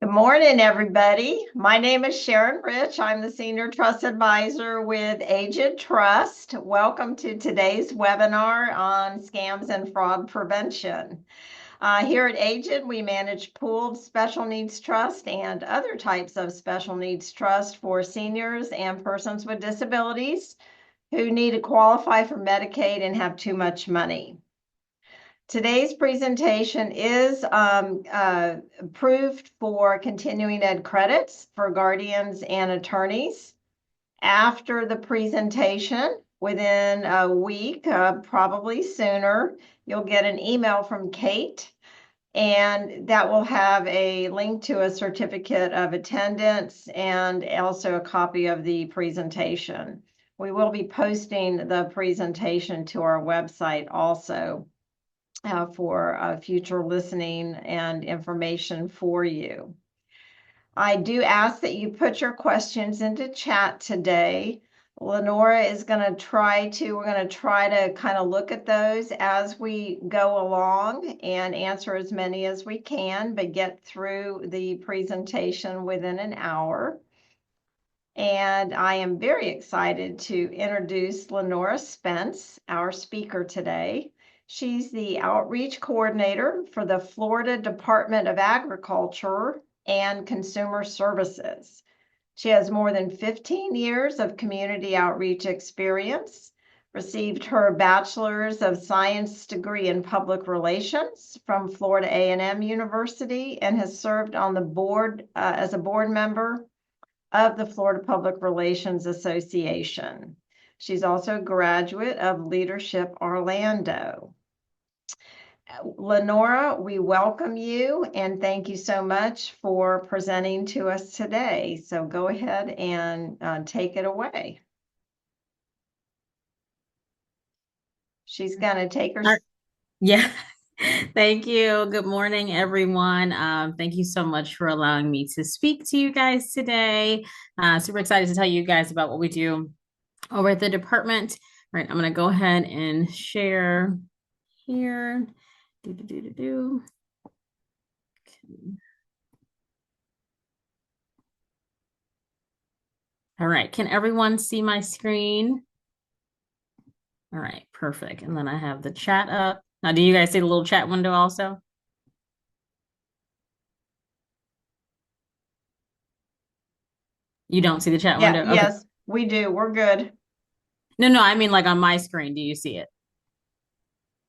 Good morning, everybody. My name is Sharon Rich. I'm the Senior Trust Advisor with Agent Trust. Welcome to today's webinar on scams and fraud prevention. Here at Agent, we manage pooled special needs trust and other types of special needs trust for seniors and persons with disabilities who need to qualify for Medicaid and have too much money. Today's presentation is approved for continuing ed credits for guardians and attorneys. After the presentation, within a week, probably sooner, you'll get an email from Kate, and that will have a link to a certificate of attendance and also a copy of the presentation. We will be posting the presentation to our website also for future listening and information for you. I do ask that you put your questions into chat today. Lenora is going to try to kind of look at those as we go along and answer as many as we can, but get through the presentation within an hour. And I am very excited to introduce Lenora Spence, our speaker today. She's the outreach coordinator for the Florida Department of Agriculture and Consumer Services. She has more than 15 years of community outreach experience, received her Bachelor's of Science degree in Public Relations from Florida A&M University and has served on the board as a board member of the Florida Public Relations Association. She's also a graduate of Leadership Orlando. Lenora, we welcome you and thank you so much for presenting to us today. So go ahead and take it away. She's going to take her. Yeah. Thank you. Good morning, everyone. Thank you so much for allowing me to speak to you guys today. Super excited to tell you guys about what we do over at the department. All right, I'm going to go ahead and share here. Okay. All right, can everyone see my screen? All right, perfect. And then I have the chat up. Now, do you guys see the little chat window also? You don't see the chat Yeah, window? Okay. yes, we do. We're good. No, I mean like on my screen. Do you see it?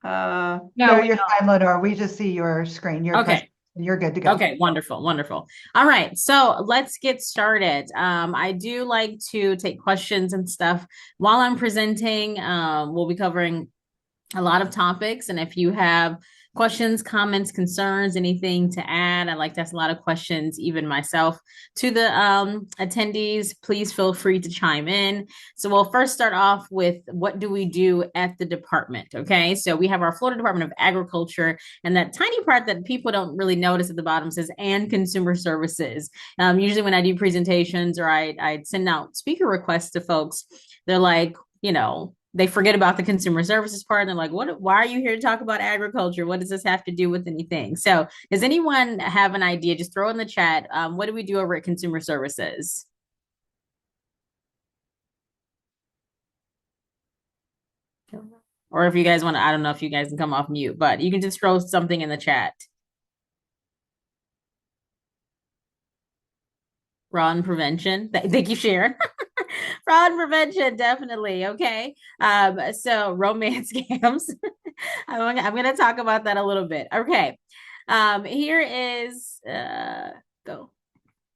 No, You're fine, Lenore. We just see your screen. Okay. You're good to go. Okay, wonderful. All right, so let's get started. I do like to take questions and stuff while I'm presenting. We'll be covering a lot of topics, and if you have questions, comments, concerns, anything to add, I like to ask a lot of questions, even myself, to the attendees. Please feel free to chime in. So we'll first start off with what do we do at the department? Okay, so we have our Florida Department of Agriculture, and that tiny part that people don't really notice at the bottom says and consumer services. Usually when I do presentations or I send out speaker requests to folks, they're like, they forget about the consumer services part and they're like, why are you here to talk about agriculture? What does this have to do with anything? So does anyone have an idea? Just throw in the chat. What do we do over at consumer services? Or if you guys want to, I don't know if you guys can come off mute, but you can just throw something in the chat. Fraud and prevention. Thank you, Sharon. Fraud and prevention, definitely. Okay. So romance scams. I'm going to talk about that a little bit. Okay. Here is go.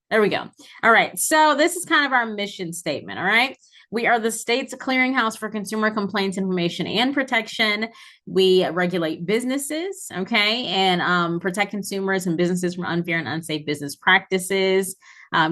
There we go. All right. So this is kind of our mission statement. All right. We are the state's clearinghouse for consumer complaints, information, and protection. We regulate businesses, okay, and protect consumers and businesses from unfair and unsafe business practices.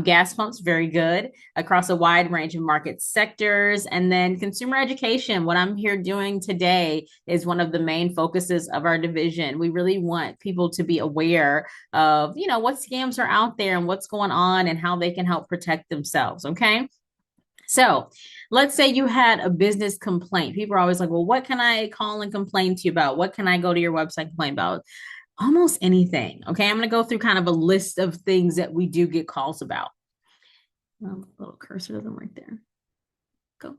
Gas pumps, very good, across a wide range of market sectors. And then consumer education. What I'm here doing today is one of the main focuses of our division. We really want people to be aware of, what scams are out there and what's going on and how they can help protect themselves, okay? So let's say you had a business complaint. People are always like, well, what can I call and complain to you about? What can I go to your website and complain about? Almost anything. Okay, I'm going to go through kind of a list of things that we do get calls about. Little cursor doesn't work there. Go.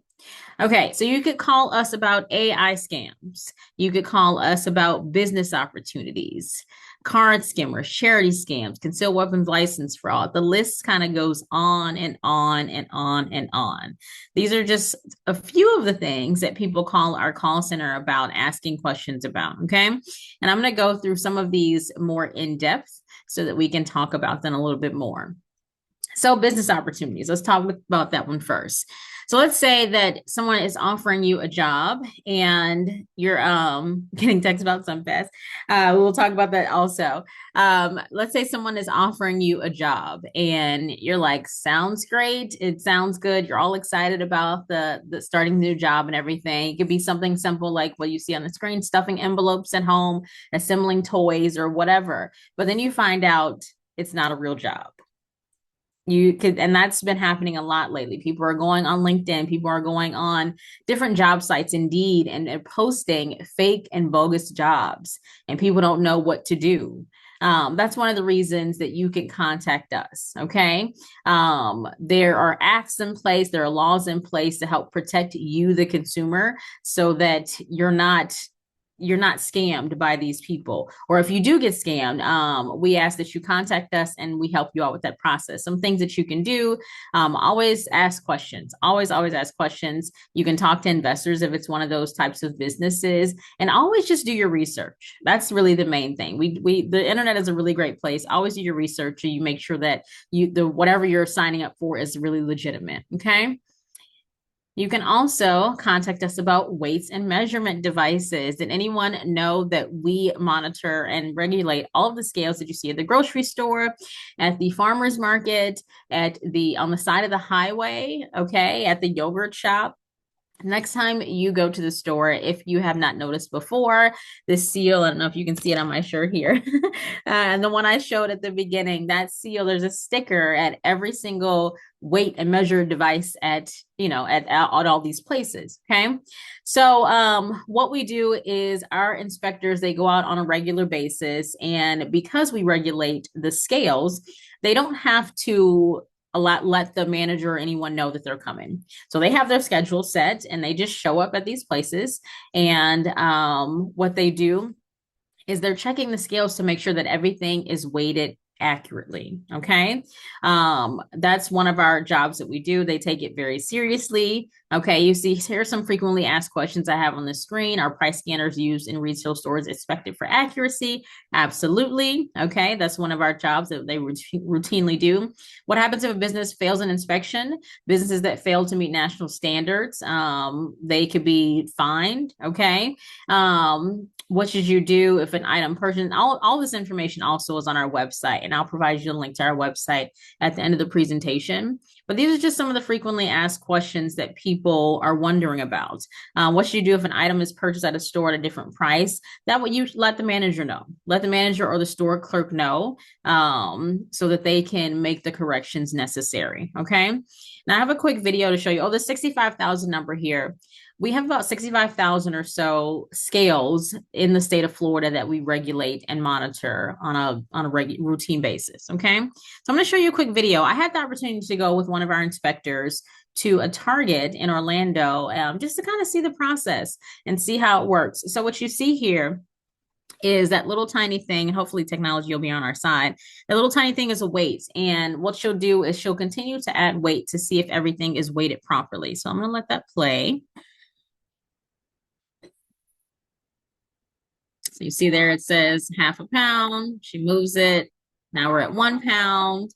Okay, so you could call us about AI scams. You could call us about business opportunities, card skimmers, charity scams, concealed weapons license fraud. The list kind of goes on and on and on and on. These are just a few of the things that people call our call center about, asking questions about. Okay, and I'm going to go through some of these more in depth so that we can talk about them a little bit more. So, business opportunities. Let's talk about that one first. So let's say that someone is offering you a job and you're getting text about some fast. We'll talk about that also. Let's say someone is offering you a job and you're like, sounds great. It sounds good. You're all excited about the starting the new job and everything. It could be something simple like what you see on the screen, stuffing envelopes at home, assembling toys or whatever. But then you find out it's not a real job. You could, and that's been happening a lot lately. People are going on LinkedIn, people are going on different job sites, Indeed, and posting fake and bogus jobs, and people don't know what to do. That's one of the reasons that you can contact us. Okay. There are acts in place, there are laws in place to help protect you, the consumer, so that you're not scammed by these people. Or if you do get scammed, we ask that you contact us and we help you out with that process. Some things that you can do, always ask questions. Always ask questions. You can talk to investors if it's one of those types of businesses, and always just do your research. That's really the main thing. The internet is a really great place. Always do your research so you make sure that whatever you're signing up for is really legitimate. Okay. You can also contact us about weights and measurement devices. Did anyone know that we monitor and regulate all of the scales that you see at the grocery store, at the farmer's market, on the side of the highway, okay, at the yogurt shop? Next time you go to the store, if you have not noticed before, this seal, I don't know if you can see it on my shirt here, and the one I showed at the beginning, that seal, there's a sticker at every single weight and measure device at all these places. Okay. So what we do is our inspectors, they go out on a regular basis, and because we regulate the scales, they don't have to let the manager or anyone know that they're coming. So they have their schedule set and they just show up at these places. And what they do is they're checking the scales to make sure that everything is weighted accurately. Okay. That's one of our jobs that we do. They take it very seriously. Okay. You see, here's some frequently asked questions I have on the screen. Are price scanners used in retail stores expected for accuracy? Absolutely. Okay. That's one of our jobs that they routinely do. What happens if a business fails an inspection? Businesses that fail to meet national standards, they could be fined. Okay. What should you do if an item purchased? All this information also is on our website, and I'll provide you a link to our website at the end of the presentation. But these are just some of the frequently asked questions that people are wondering about. What should you do if an item is purchased at a store at a different price? That what you let the manager know. Let the manager or the store clerk know, so that they can make the corrections necessary. Okay. Now I have a quick video to show you. Oh, the 65,000 number here. We have about 65,000 or so scales in the state of Florida that we regulate and monitor on a routine basis. Okay. So I'm going to show you a quick video. I had the opportunity to go with one of our inspectors to a Target in Orlando, just to kind of see the process and see how it works. So what you see here is that little tiny thing, and hopefully technology will be on our side. The little tiny thing is a weight. And what she'll do is she'll continue to add weight to see if everything is weighted properly. So I'm going to let that play. So you see there, it says half a pound. She moves it. Now we're at 1 pound,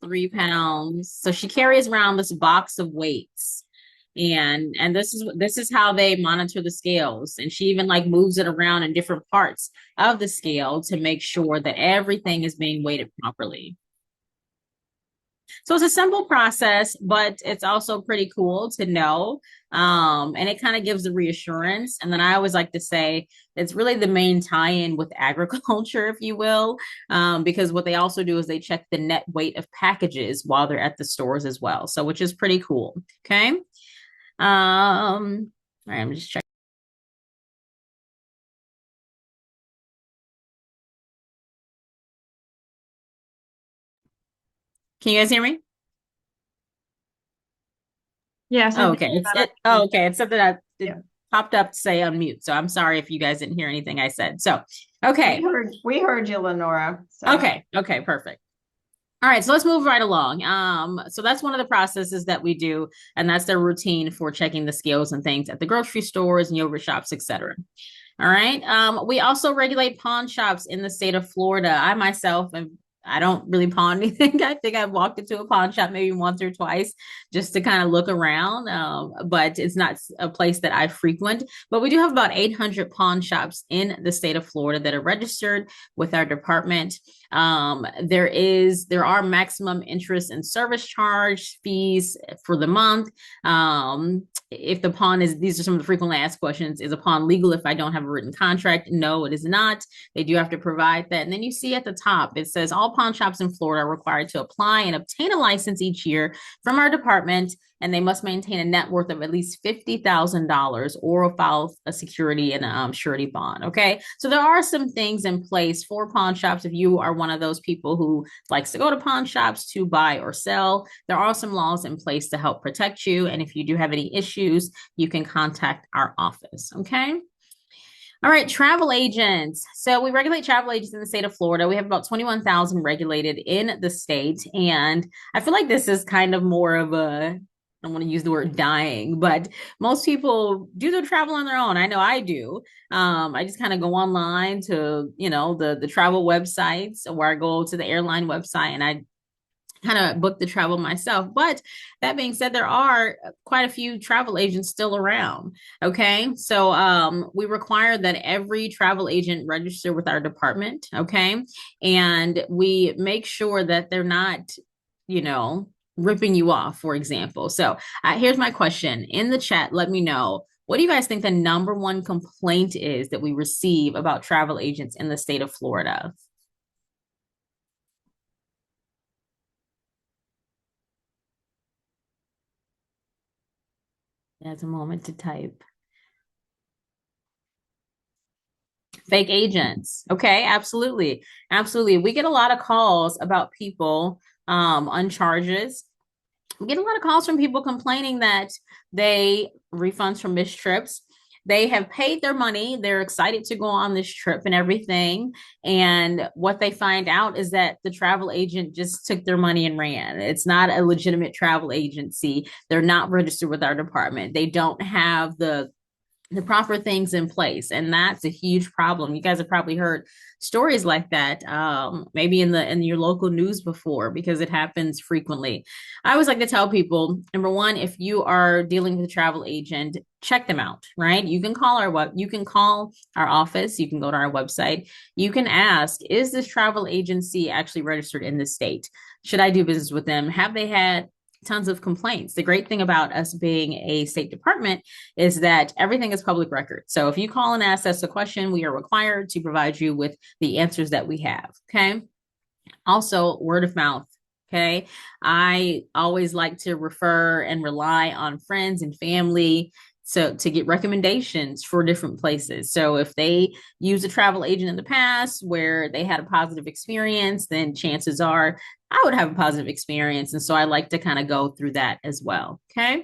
3 pounds. So she carries around this box of weights. And this is how they monitor the scales. And she even like moves it around in different parts of the scale to make sure that everything is being weighted properly. So it's a simple process, but it's also pretty cool to know. And it kind of gives the reassurance. And then I always like to say it's really the main tie-in with agriculture, if you will, because what they also do is they check the net weight of packages while they're at the stores as well. So which is pretty cool. Okay. All right, I'm just checking. Can you guys hear me? Yes, I Oh, think okay. It's that it. Oh, okay. It's something that it Yeah. popped up to say unmute. So I'm sorry if you guys didn't hear anything I said. So, We okay. heard you, Lenora. So. Okay. Okay. Perfect. All right, so let's move right along. So that's one of the processes that we do, and that's their routine for checking the scales and things at the grocery stores and yogurt shops, etc. All right. We also regulate pawn shops in the state of Florida. I myself am I don't really pawn anything. I think I've walked into a pawn shop maybe once or twice just to kind of look around. But it's not a place that I frequent. But we do have about 800 pawn shops in the state of Florida that are registered with our department. There are maximum interest and service charge fees for the month. If the pawn is, these are some of the frequently asked questions, is a pawn legal if I don't have a written contract? No, it is not. They do have to provide that. And then you see at the top, it says all pawn shops in Florida are required to apply and obtain a license each year from our department, and they must maintain a net worth of at least $50,000 or file a security and a surety bond. Okay. So there are some things in place for pawn shops. If you are one of those people who likes to go to pawn shops to buy or sell, there are some laws in place to help protect you. And if you do have any issues, you can contact our office. Okay. All right, travel agents. So we regulate travel agents in the state of Florida. We have about 21,000 regulated in the state. And I feel like this is kind of more of a, I don't want to use the word dying, but most people do their travel on their own. I know I do. I just kind of go online to, the travel websites, where I go to the airline website and I kind of book the travel myself. But that being said, there are quite a few travel agents still around. Okay. So we require that every travel agent register with our department. Okay. And we make sure that they're not, ripping you off, for example. So here's my question in the chat. Let me know. What do you guys think the number one complaint is that we receive about travel agents in the state of Florida? That's a moment to type. Fake agents. Okay, absolutely. Absolutely. We get a lot of calls about people on charges. We get a lot of calls from people complaining that they refunds from missed trips. They have paid their money. They're excited to go on this trip and everything. And what they find out is that the travel agent just took their money and ran. It's not a legitimate travel agency. They're not registered with our department. They don't have the proper things in place, and that's a huge problem. You guys have probably heard stories like that, maybe in your local news before, because it happens frequently. I always like to tell people, number one, if you are dealing with a travel agent, check them out. Right, you can call our office, you can go to our website, you can ask, is this travel agency actually registered in this state? Should I do business with them? Have they had tons of complaints? The great thing about us being a state department is that everything is public record. So if you call and ask us a question, we are required to provide you with the answers that we have. Okay. Also, word of mouth. Okay. I always like to refer and rely on friends and family to get recommendations for different places. So if they use a travel agent in the past where they had a positive experience, then chances are I would have a positive experience. And so I like to kind of go through that as well. Okay.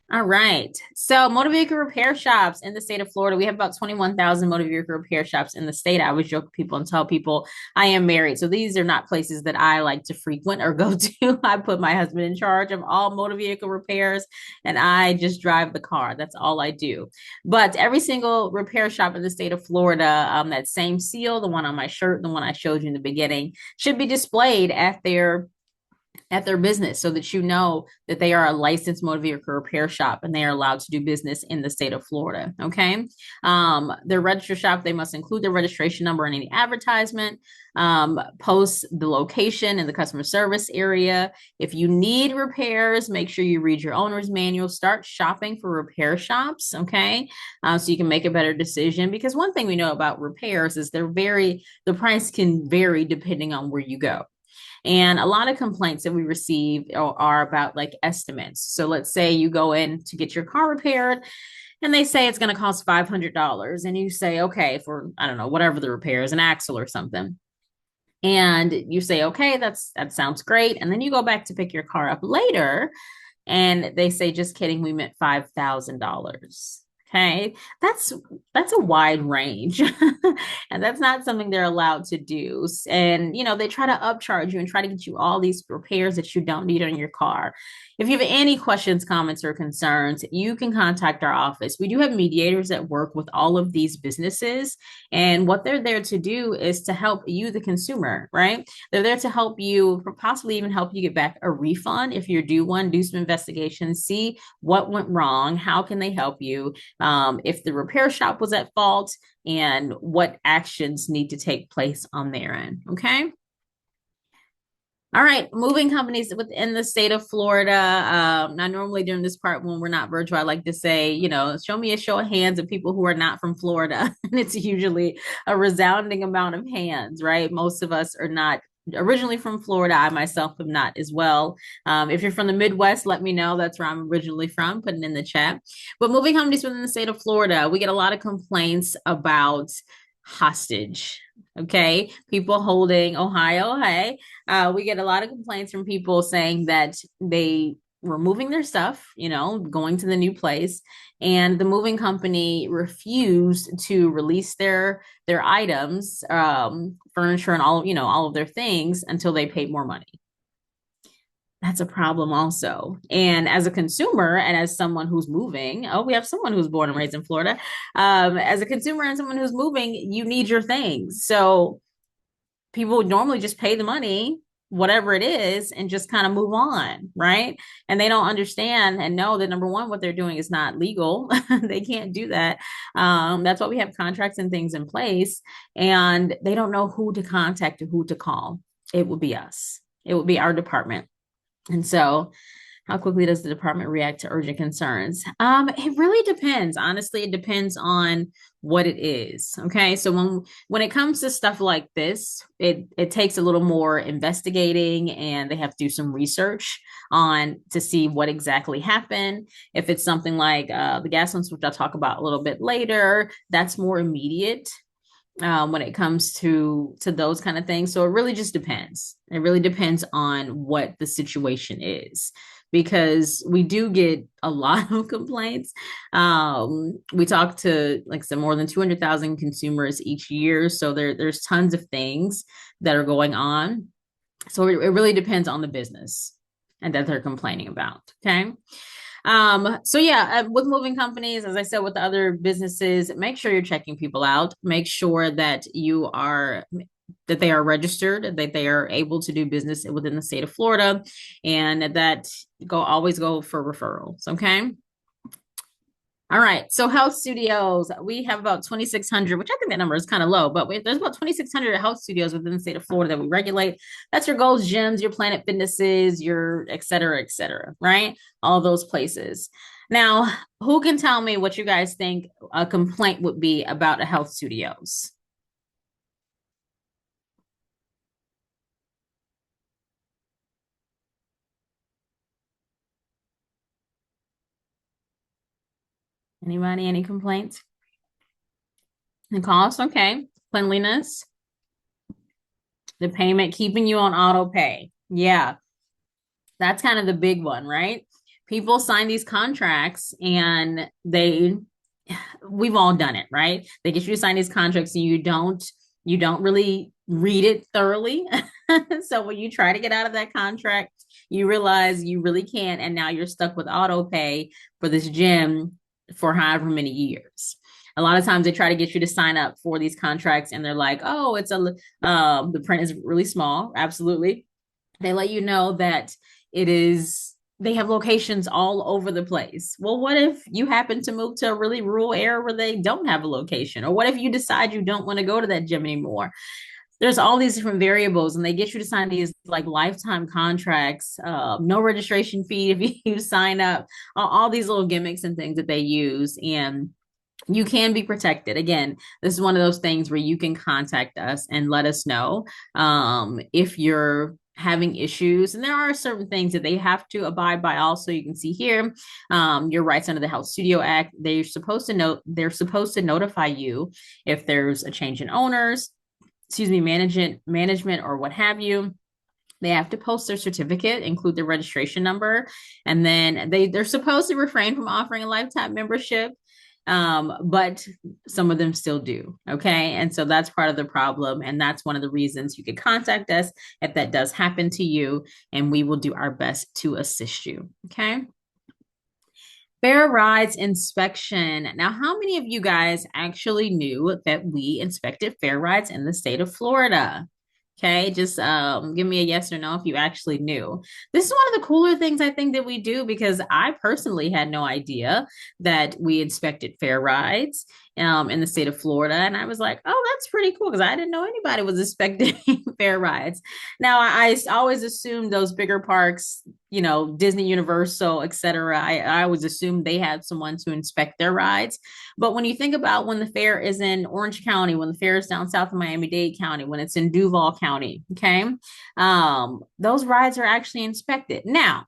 All right. So motor vehicle repair shops in the state of Florida, we have about 21,000 motor vehicle repair shops in the state. I always joke with people and tell people I am married. So these are not places that I like to frequent or go to. I put my husband in charge of all motor vehicle repairs and I just drive the car. That's all I do. But every single repair shop in the state of Florida, that same seal, the one on my shirt, the one I showed you in the beginning, should be displayed at their business so that you know that they are a licensed motor vehicle repair shop and they are allowed to do business in the state of Florida. Okay. Their registered shop, they must include their registration number in any advertisement, post the location in the customer service area. If you need repairs, make sure you read your owner's manual, start shopping for repair shops. Okay. So you can make a better decision, because one thing we know about repairs is the price can vary depending on where you go. And a lot of complaints that we receive are about like estimates. So let's say you go in to get your car repaired and they say it's going to cost $500. And you say, okay, for, I don't know, whatever the repair is, an axle or something. And you say, okay, that sounds great. And then you go back to pick your car up later and they say, just kidding, we meant $5,000. Okay, that's that's a wide range, and that's not something they're allowed to do. And they try to upcharge you and try to get you all these repairs that you don't need on your car. If you have any questions, comments, or concerns, you can contact our office. We do have mediators that work with all of these businesses, and what they're there to do is to help you, the consumer, right? They're there to help you, possibly even help you get back a refund if you're due one, do some investigations, see what went wrong, how can they help you, if the repair shop was at fault, and what actions need to take place on their end. Okay. All right, moving companies within the state of Florida. Now, normally during this part, when we're not virtual, I like to say, show me a show of hands of people who are not from Florida. And it's usually a resounding amount of hands, right? Most of us are not originally from Florida. I myself am not as well. If you're from the Midwest, let me know. That's where I'm originally from, put it in the chat. But moving companies within the state of Florida, we get a lot of complaints about hostage. Okay, people holding Ohio. Hey, we get a lot of complaints from people saying that they were moving their stuff, going to the new place, and the moving company refused to release their items, furniture, and all of their things until they paid more money. That's a problem also. And as a consumer and as someone who's moving, we have someone who's born and raised in Florida. As a consumer and someone who's moving, you need your things. So people would normally just pay the money, whatever it is, and just kind of move on, right? And they don't understand and know that, number one, what they're doing is not legal. They can't do that. That's why we have contracts and things in place, and they don't know who to contact or who to call. It would be us. It would be our department. And so, how quickly does the department react to urgent concerns? It really depends. Honestly, it depends on what it is. Okay. So when it comes to stuff like this, it takes a little more investigating, and they have to do some research on to see what exactly happened. If it's something like the gas ones, which I'll talk about a little bit later, that's more immediate. When it comes to those kind of things. So it really just depends. It really depends on what the situation is, because we do get a lot of complaints. We talk to, like I said, more than 200,000 consumers each year. So there's tons of things that are going on. So it really depends on the business and that they're complaining about. Okay. So yeah, with moving companies, as I said, with the other businesses, make sure you're checking people out. Make sure that they are registered, that they are able to do business within the state of Florida, and that always go for referrals. Okay. All right. So health studios, we have about 2,600, which I think that number is kind of low, but there's about 2,600 health studios within the state of Florida that we regulate. That's your Gold's Gyms, your Planet Fitnesses, your et cetera, right? All those places. Now, who can tell me what you guys think a complaint would be about a health studios? Anybody, any complaints? The cost, okay. Cleanliness, the payment, keeping you on auto pay. Yeah, that's kind of the big one, right? People sign these contracts and we've all done it, right? They get you to sign these contracts and you don't really read it thoroughly. So when you try to get out of that contract, you realize you really can't, and now you're stuck with auto pay for this gym for however many years. A lot of times they try to get you to sign up for these contracts and they're like, oh, the print is really small. Absolutely. They let you know that they have locations all over the place. Well, what if you happen to move to a really rural area where they don't have a location? Or what if you decide you don't want to go to that gym anymore? There's all these different variables, and they get you to sign these like lifetime contracts, no registration fee if you sign up, all these little gimmicks and things that they use. And you can be protected. Again, this is one of those things where you can contact us and let us know if you're having issues. And there are certain things that they have to abide by. Also, you can see here your rights under the Health Studio Act. They're supposed to notify you if there's a change in owners, management or what have you. They have to post their certificate, include their registration number, and then they're supposed to refrain from offering a lifetime membership. But some of them still do. Okay. And so that's part of the problem. And that's one of the reasons you can contact us if that does happen to you, and we will do our best to assist you. Okay. Fair rides inspection. Now, how many of you guys actually knew that we inspected fair rides in the state of Florida? Okay, just give me a yes or no if you actually knew. This is one of the cooler things I think that we do, because I personally had no idea that we inspected fair rides in the state of Florida. And I was like, oh, that's pretty cool, because I didn't know anybody was inspecting fair rides. Now, I always assumed those bigger parks, Disney, Universal, etc. I always assumed they had someone to inspect their rides. But when you think about when the fair is in Orange County, when the fair is down south of Miami-Dade County, when it's in Duval County, okay, those rides are actually inspected. Now,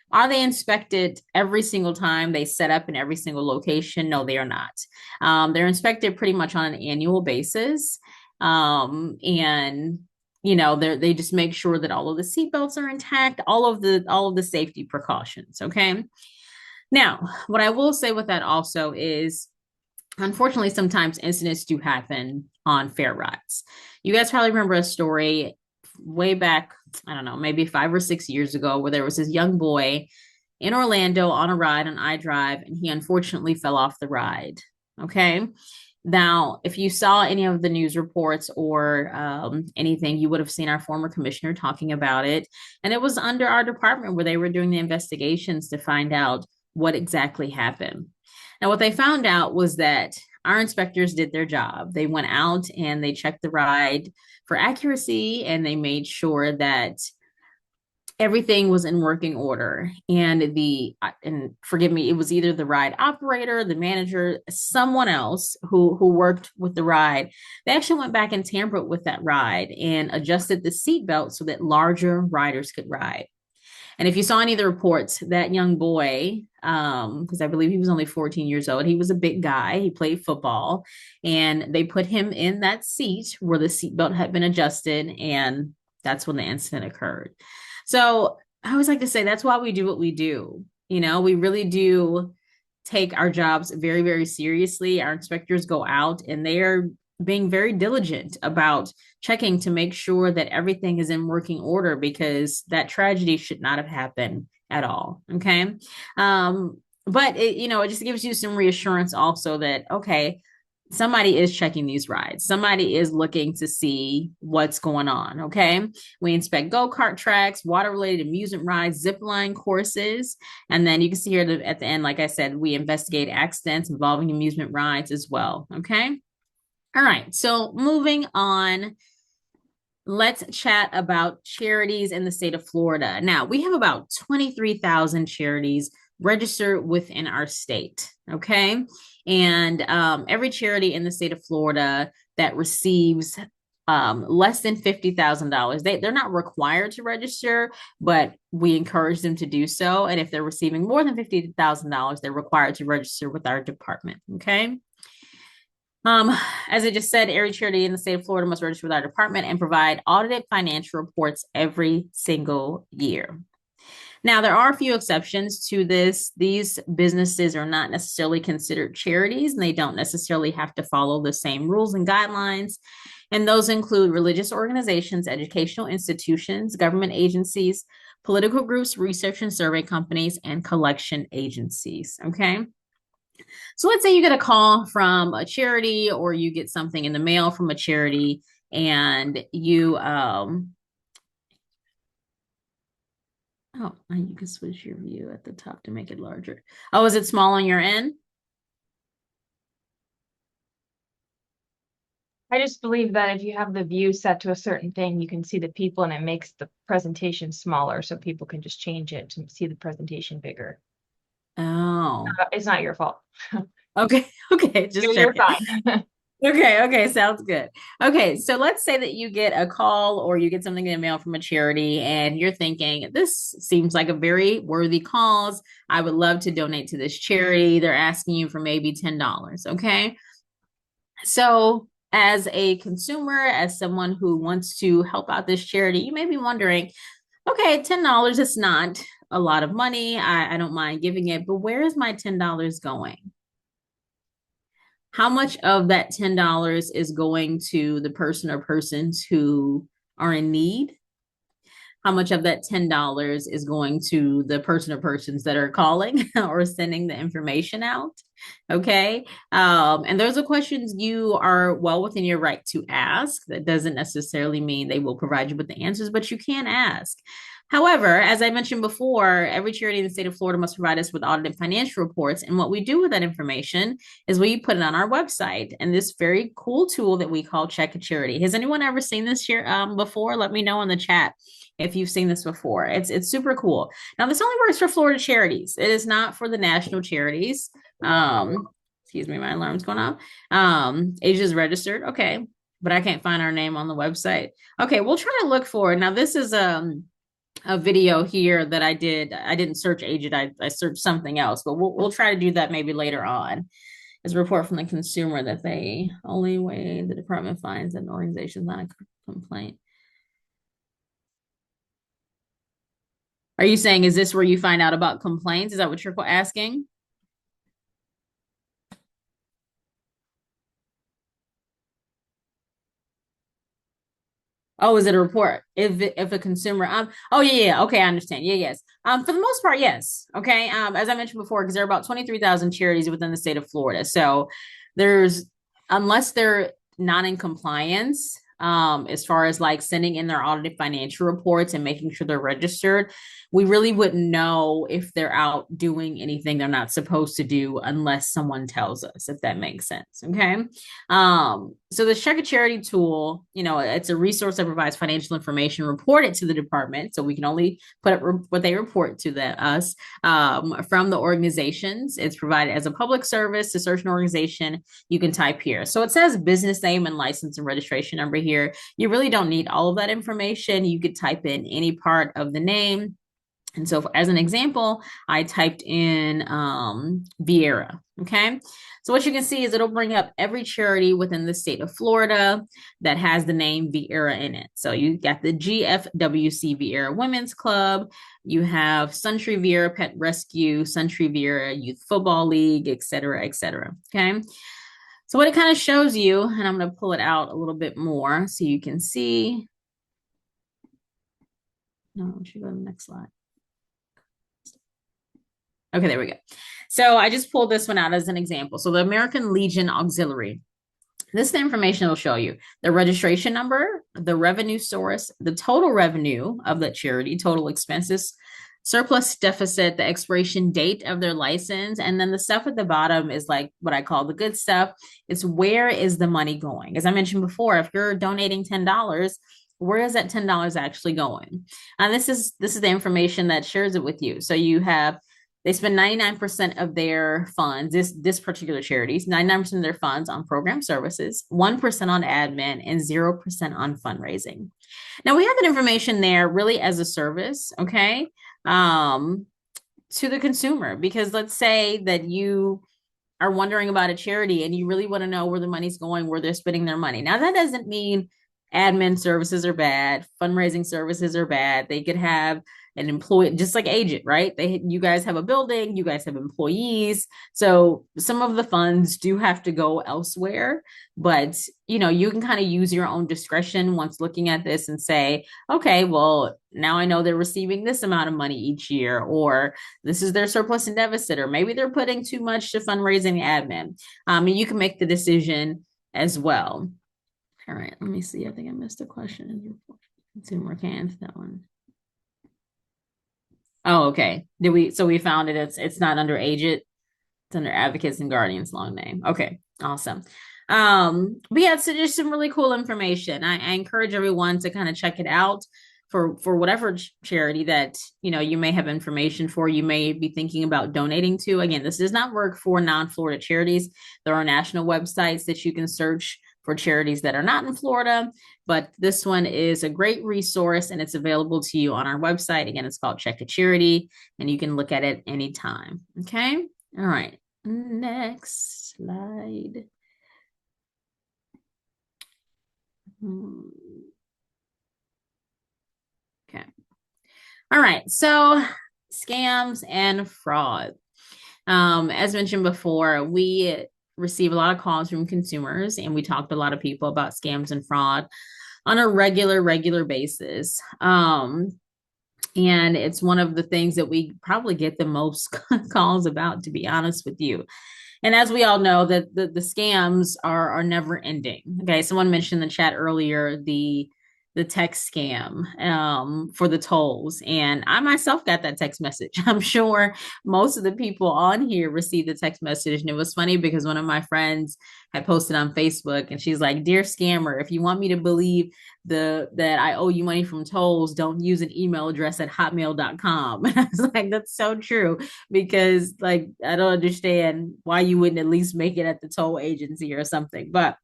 are they inspected every single time they set up in every single location? No, they are not. They're inspected pretty much on an annual basis. And they just make sure that all of the seatbelts are intact, all of the safety precautions. Okay. Now, what I will say with that also is, unfortunately, sometimes incidents do happen on fair rides. You guys probably remember a story way back, I don't know, maybe 5 or 6 years ago, where there was this young boy in Orlando on a ride on iDrive, and he unfortunately fell off the ride. Okay. Now, if you saw any of the news reports or anything, you would have seen our former commissioner talking about it. And it was under our department where they were doing the investigations to find out what exactly happened. Now, what they found out was that our inspectors did their job. They went out and they checked the ride for accuracy, and they made sure that everything was in working order. And forgive me, it was either the ride operator, the manager, someone else who worked with the ride. They actually went back and tampered with that ride and adjusted the seatbelt so that larger riders could ride. And if you saw any of the reports, that young boy, because I believe he was only 14 years old, he was a big guy. He played football, and they put him in that seat where the seatbelt had been adjusted, and that's when the incident occurred. So I always like to say that's why we do what we do. We really do take our jobs very, very seriously. Our inspectors go out and they are being very diligent about checking to make sure that everything is in working order, because that tragedy should not have happened at all. Okay. But it just gives you some reassurance also that, okay, somebody is checking these rides. Somebody is looking to see what's going on. Okay. We inspect go-kart tracks, water-related amusement rides, zip line courses. And then you can see here at the end, like I said, we investigate accidents involving amusement rides as well. Okay. All right. So moving on, let's chat about charities in the state of Florida. Now, we have about 23,000 charities registered within our state. Okay. And every charity in the state of Florida that receives less than $50,000, they're not required to register, but we encourage them to do so. And if they're receiving more than $50,000, they're required to register with our department. Okay. As I just said, every charity in the state of Florida must register with our department and provide audited financial reports every single year. Now, there are a few exceptions to this. These businesses are not necessarily considered charities, and they don't necessarily have to follow the same rules and guidelines. And those include religious organizations, educational institutions, government agencies, political groups, research and survey companies, and collection agencies. Okay. So let's say you get a call from a charity, or you get something in the mail from a charity, and you you can switch your view at the top to make it larger. Oh, is it small on your end? I just believe that if you have the view set to a certain thing, you can see the people and it makes the presentation smaller, so people can just change it to see the presentation bigger. Oh, It's not your fault. okay. Okay. Just You're checking. fine. Okay. Sounds good. Okay. So let's say that you get a call or you get something in the mail from a charity, and you're thinking, this seems like a very worthy cause. I would love to donate to this charity. They're asking you for maybe $10. Okay. So as a consumer, as someone who wants to help out this charity, you may be wondering, okay, $10 is not a lot of money. I don't mind giving it, but where is my $10 going? How much of that $10 is going to the person or persons who are in need? How much of that $10 is going to the person or persons that are calling or sending the information out? Okay. And those are questions you are well within your right to ask. That doesn't necessarily mean they will provide you with the answers, but you can ask. However, as I mentioned before, every charity in the state of Florida must provide us with audited financial reports. And what we do with that information is we put it on our website and this very cool tool that we call Check a Charity. Has anyone ever seen this here before? Let me know in the chat if you've seen this before. It's super cool. Now, this only works for Florida charities. It is not for the national charities. Excuse me, my alarm's going off. Age is registered. Okay. But I can't find our name on the website. Okay, we'll try to look for it. Now, this is a video here that I did. I didn't search aged. I searched something else, but we'll try to do that maybe later on. Is a report from the consumer that the only way the department finds an organization is not a complaint. Are you saying, is this where you find out about complaints? Is that what you're asking? Oh, is it a report? If a consumer, oh yeah, okay, I understand. Yeah, yes. For the most part, yes. Okay. As I mentioned before, because there are about 23,000 charities within the state of Florida. So there's, unless they're not in compliance, as far as like sending in their audited financial reports and making sure they're registered, we really wouldn't know if they're out doing anything they're not supposed to do unless someone tells us, if that makes sense. Okay. So the Check a Charity tool, it's a resource that provides financial information reported to the department. So we can only put up what they report to us from the organizations. It's provided as a public service to search an organization. You can type here. So it says business name and license and registration number here. You really don't need all of that information. You could type in any part of the name. And so as an example, I typed in Vieira, okay? So what you can see is it'll bring up every charity within the state of Florida that has the name Vieira in it. So you got the GFWC Vieira Women's Club, you have Suntree Vieira Pet Rescue, Suntree Vieira Youth Football League, et cetera, okay? So what it kind of shows you, and I'm going to pull it out a little bit more so you can see. No, we should go to the next slide. Okay, there we go. So I just pulled this one out as an example. So the American Legion Auxiliary. This is the information it'll show you. The registration number, the revenue source, the total revenue of that charity, total expenses, surplus deficit, the expiration date of their license, and then the stuff at the bottom is like what I call the good stuff. It's where is the money going? As I mentioned before, if you're donating $10, where is that $10 actually going? And this is the information that shares it with you. So you have they spend 99% of their funds, this particular charities, 99% of their funds on program services, 1% on admin, and 0% on fundraising. Now we have that information there really as a service, okay, to the consumer, because let's say that you are wondering about a charity and you really want to know where the money's going, where they're spending their money. Now that doesn't mean admin services are bad, fundraising services are bad. They could have an employee, just like agent, right? You guys have a building, you guys have employees. So some of the funds do have to go elsewhere, but you can kind of use your own discretion once looking at this and say, okay, well, now I know they're receiving this amount of money each year, or this is their surplus and deficit, or maybe they're putting too much to fundraising admin. And you can make the decision as well. All right, let me see. I think I missed a question. Consumer cans, that one. Oh, okay. So we found it. It's not under agent. It's under advocates and guardians, long name. Okay, awesome. But yeah, so just some really cool information. I encourage everyone to kind of check it out for whatever charity that you may have information for, you may be thinking about donating to. Again, this does not work for non-Florida charities. There are national websites that you can search for charities that are not in Florida, but this one is a great resource and it's available to you on our website. Again, it's called Check a Charity and you can look at it anytime. Okay. All right. Next slide. Okay. All right. So scams and fraud. As mentioned before, we receive a lot of calls from consumers, and we talk to a lot of people about scams and fraud on a regular basis. And it's one of the things that we probably get the most calls about, to be honest with you. And as we all know, that the scams are never ending. Okay, someone mentioned in the chat earlier the text scam for the tolls, and I myself got that text message. I'm sure most of the people on here received the text message, and it was funny because one of my friends had posted on Facebook, and she's like, "Dear scammer, if you want me to believe that I owe you money from tolls, don't use an email address at hotmail.com." And I was like, that's so true, because like I don't understand why you wouldn't at least make it at the toll agency or something. But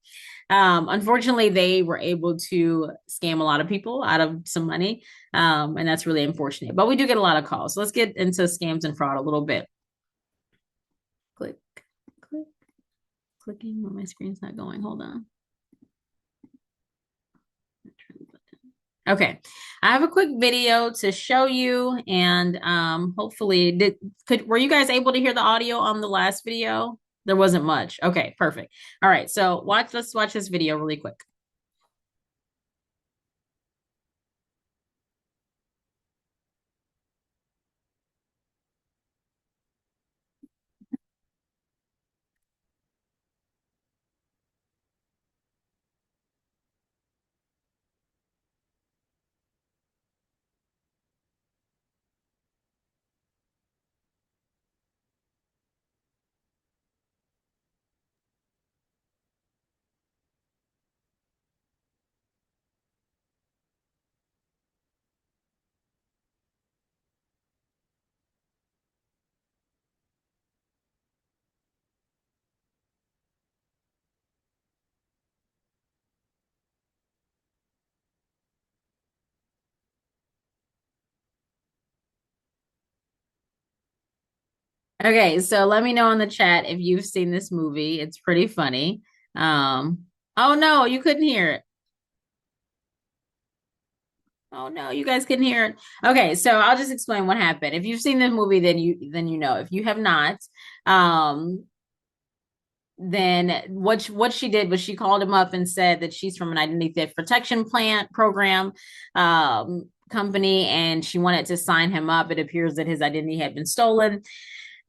unfortunately, they were able to scam a lot of people out of some money, and that's really unfortunate. But we do get a lot of calls. So let's get into scams and fraud a little bit. Click, clicking when my screen's not going. Hold on. Okay, I have a quick video to show you, and hopefully, were you guys able to hear the audio on the last video? There wasn't much. Okay, perfect. All right, so let's watch this video really quick. Okay, so let me know in the chat if you've seen this movie. It's pretty funny. Oh no, you couldn't hear it. Oh no, you guys couldn't hear it. Okay, so I'll just explain what happened. If you've seen the movie, then you know. If you have not, um, then what she did was she called him up and said that she's from an identity theft protection program company, and she wanted to sign him up. It appears that his identity had been stolen.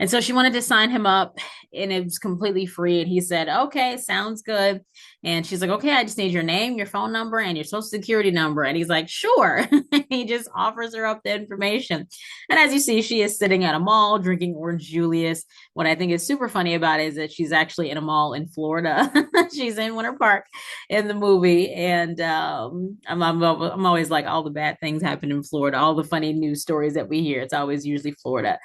And so she wanted to sign him up, and it was completely free. And he said, okay, sounds good. And she's like, okay, I just need your name, your phone number, and your social security number. And he's like, sure. He just offers her up the information. And as you see, she is sitting at a mall drinking Orange Julius. What I think is super funny about it is that she's actually in a mall in Florida. She's in Winter Park in the movie. And I'm always like, all the bad things happen in Florida, all the funny news stories that we hear. It's always usually Florida.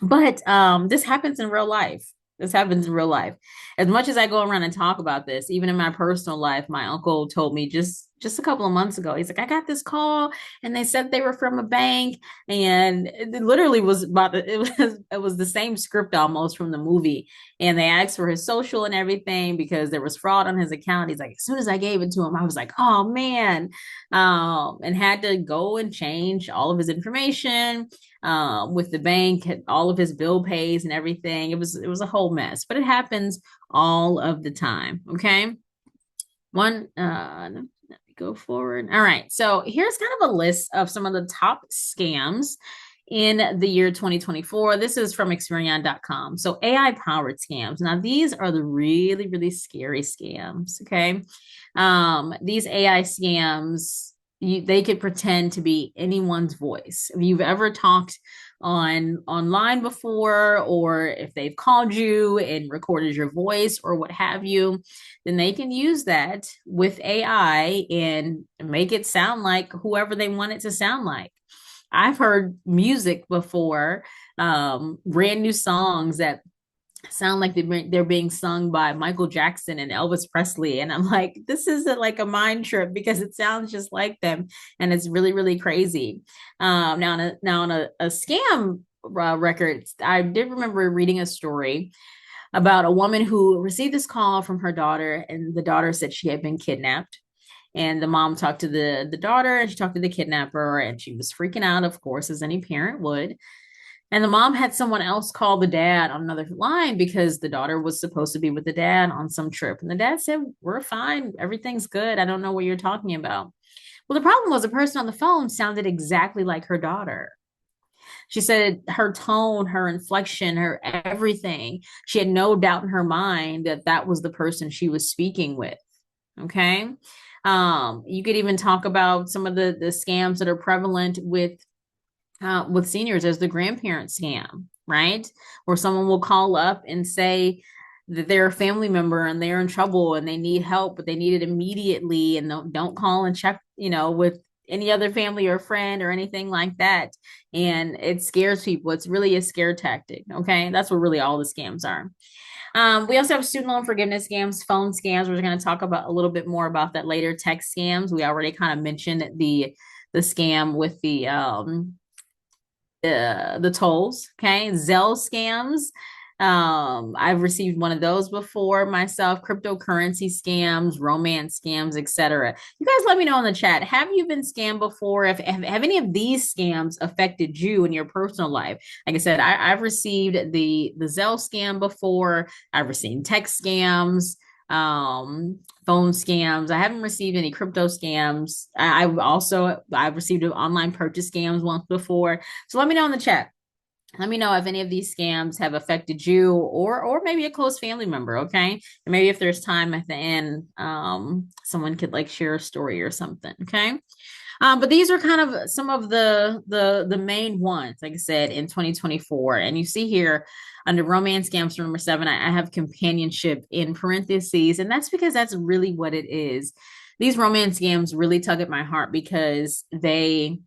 But this happens in real life. This happens in real life. As much as I go around and talk about this, even in my personal life, my uncle told me just a couple of months ago, he's like, I got this call and they said they were from a bank, and it literally was it was the same script almost from the movie. And they asked for his social and everything because there was fraud on his account. He's like, as soon as I gave it to him, I was like, oh man. And had to go and change all of his information with the bank, all of his bill pays and everything. It was a whole mess, but it happens all of the time. Okay. Let me go forward. All right. So here's kind of a list of some of the top scams in the year 2024. This is from Experian.com. So AI powered scams. Now, these are the really scary scams. Okay. These AI scams, they could pretend to be anyone's voice. If you've ever talked online before, or if they've called you and recorded your voice or what have you, then they can use that with AI and make it sound like whoever they want it to sound like. I've heard music before, brand new songs that sound like they're being sung by Michael Jackson and Elvis Presley, and I'm like, this isn't like a mind trip because it sounds just like them, and it's really crazy. Now on a scam record, I did remember reading a story about a woman who received this call from her daughter, and the daughter said she had been kidnapped. And the mom talked to the daughter, and she talked to the kidnapper, and she was freaking out, of course, as any parent would. And the mom had someone else call the dad on another line because the daughter was supposed to be with the dad on some trip. And the dad said, "We're fine. Everything's good. I don't know what you're talking about." Well, the problem was the person on the phone sounded exactly like her daughter. She said her tone, her inflection, her everything. She had no doubt in her mind that that was the person she was speaking with. Okay. You could even talk about some of the scams that are prevalent with seniors as the grandparent scam, right? Where someone will call up and say that they're a family member and they're in trouble and they need help, but they need it immediately, and don't call and check, with any other family or friend or anything like that. And it scares people. It's really a scare tactic. Okay. That's what really all the scams are. We also have student loan forgiveness scams, phone scams. We're going to talk about a little bit more about that later. Text scams. We already kind of mentioned the scam with the tolls. Okay. Zelle scams. I've received one of those before myself. Cryptocurrency scams, romance scams, etc. You guys let me know in the chat, have you been scammed before? If have any of these scams affected you in your personal life? Like I said, I've received the Zelle scam before. I've received text scams, phone scams. I haven't received any crypto scams. I've received online purchase scams once before. So let me know in the chat. Let me know if any of these scams have affected you or maybe a close family member. Okay. And maybe if there's time at the end, someone could like share a story or something. Okay. But these are kind of some of the main ones, like I said, in 2024. And you see here under romance scams for number 7, I have companionship in parentheses, and that's because that's really what it is. These romance scams really tug at my heart because they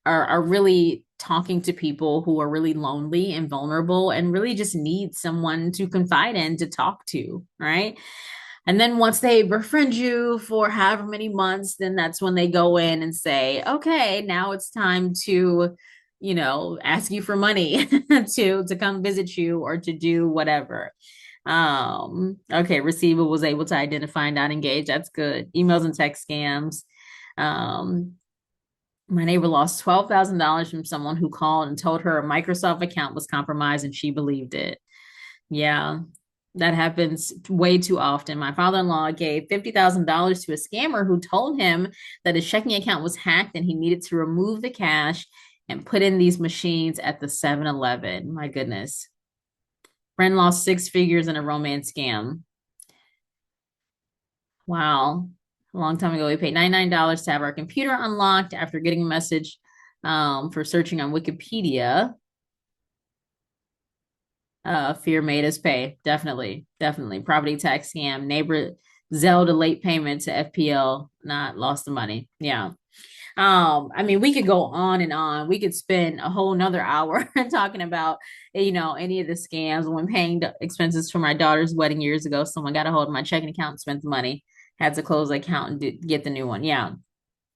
are really talking to people who are really lonely and vulnerable and really just need someone to confide in, to talk to, right? And then once they befriend you for however many months, then that's when they go in and say, okay, now it's time to, ask you for money to come visit you or to do whatever. Okay, receiver was able to identify and not engage. That's good. Emails and text scams. My neighbor lost $12,000 from someone who called and told her a Microsoft account was compromised, and she believed it. Yeah, that happens way too often. My father-in-law gave $50,000 to a scammer who told him that his checking account was hacked and he needed to remove the cash and put in these machines at the 7-Eleven. My goodness. Friend lost 6 figures in a romance scam. Wow. A long time ago, we paid $99 to have our computer unlocked after getting a message for searching on Wikipedia. Fear made us pay. Definitely. Property tax scam, neighbor Zelle to late payment to FPL, not lost the money. Yeah. I mean, we could go on and on. We could spend a whole nother hour talking about, any of the scams. When paying the expenses for my daughter's wedding years ago, someone got a hold of my checking account and spent the money, had to close the account and get the new one. Yeah.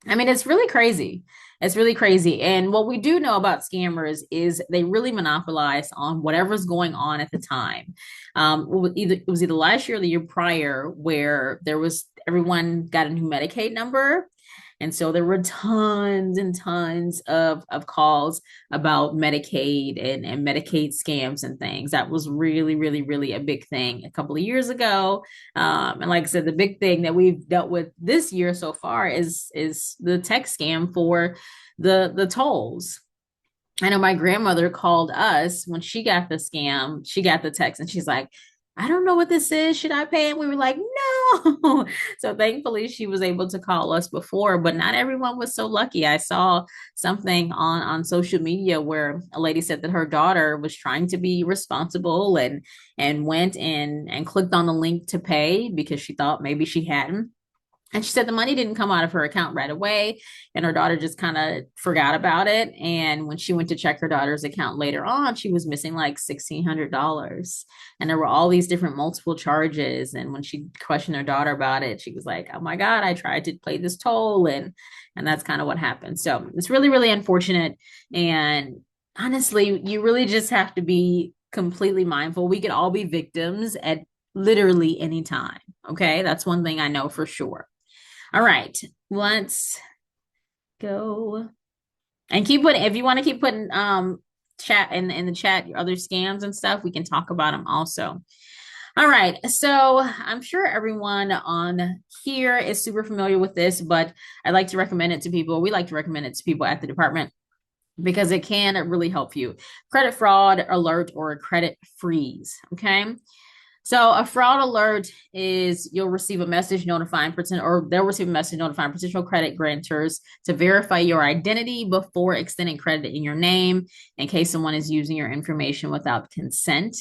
I mean, it's really crazy. It's really crazy. And what we do know about scammers is they really monopolize on whatever's going on at the time. It was either last year or the year prior where everyone got a new Medicaid number. And so there were tons and tons of calls about Medicaid and Medicaid scams and things. That was really, really, really a big thing a couple of years ago. And like I said, the big thing that we've dealt with this year so far is the text scam for the tolls. I know my grandmother called us when she got the scam. She got the text and she's like, I don't know what this is. Should I pay? And we were like, no. So thankfully she was able to call us before, but not everyone was so lucky. I saw something on social media where a lady said that her daughter was trying to be responsible and went in and clicked on the link to pay because she thought maybe she hadn't. And she said the money didn't come out of her account right away. And her daughter just kind of forgot about it. And when she went to check her daughter's account later on, she was missing like $1,600. And there were all these different multiple charges. And when she questioned her daughter about it, she was like, oh my God, I tried to play this toll. And that's kind of what happened. So it's really, really unfortunate. And honestly, you really just have to be completely mindful. We could all be victims at literally any time. Okay. That's one thing I know for sure. All right, let's go and keep putting, if you want to keep putting chat in the chat, your other scams and stuff, we can talk about them also. All right, so I'm sure everyone on here is super familiar with this, but I like to recommend it to people. We like to recommend it to people at the department because it can really help you. Credit fraud alert or a credit freeze. Okay. So a fraud alert is you'll receive a message notifying or they'll receive a message notifying potential credit grantors to verify your identity before extending credit in your name in case someone is using your information without consent.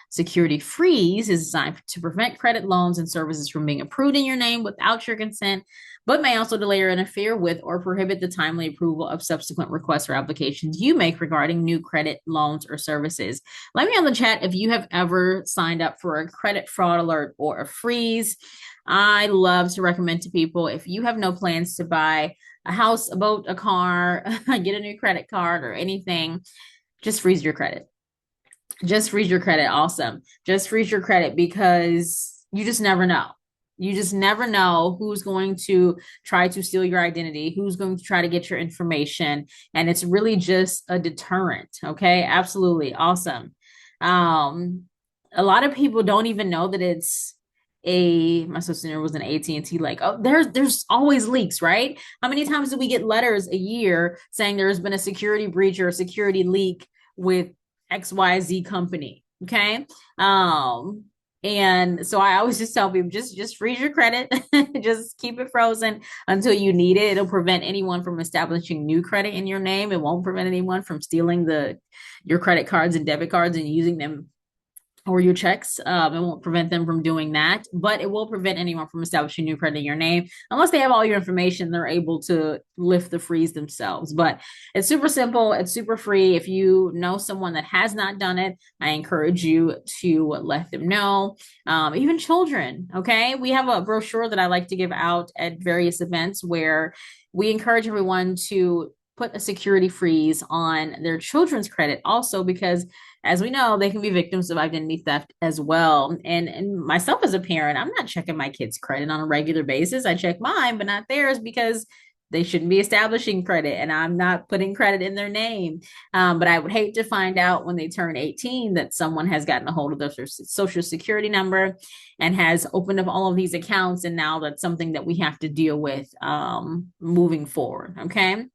Security freeze is designed to prevent credit loans and services from being approved in your name without your consent, but may also delay or interfere with or prohibit the timely approval of subsequent requests or applications you make regarding new credit loans or services. Let me know in the chat if you have ever signed up for a credit fraud alert or a freeze. I love to recommend to people, if you have no plans to buy a house, a boat, a car, get a new credit card or anything, just freeze your credit. Just freeze your credit. Awesome. Just freeze your credit because you just never know. You just never know who's going to try to steal your identity, who's going to try to get your information. And it's really just a deterrent. Okay. Absolutely. Awesome. A lot of people don't even know that it's my sister was an AT&T, like, oh, there's always leaks, right? How many times do we get letters a year saying there's been a security breach or a security leak with XYZ company? Okay. And so I always just tell people, just freeze your credit, just keep it frozen until you need it. It'll prevent anyone from establishing new credit in your name. It won't prevent anyone from stealing your credit cards and debit cards and using them or your checks. It won't prevent them from doing that, but it will prevent anyone from establishing new credit in your name. Unless they have all your information, they're able to lift the freeze themselves. But it's super simple. It's super free. If you know someone that has not done it, I encourage you to let them know. Even children, okay? We have a brochure that I like to give out at various events where we encourage everyone to put a security freeze on their children's credit also, because as we know, they can be victims of identity theft as well. And myself as a parent, I'm not checking my kids' credit on a regular basis. I check mine, but not theirs, because they shouldn't be establishing credit and I'm not putting credit in their name. But I would hate to find out when they turn 18 that someone has gotten a hold of their social security number and has opened up all of these accounts. And now that's something that we have to deal with moving forward. Okay.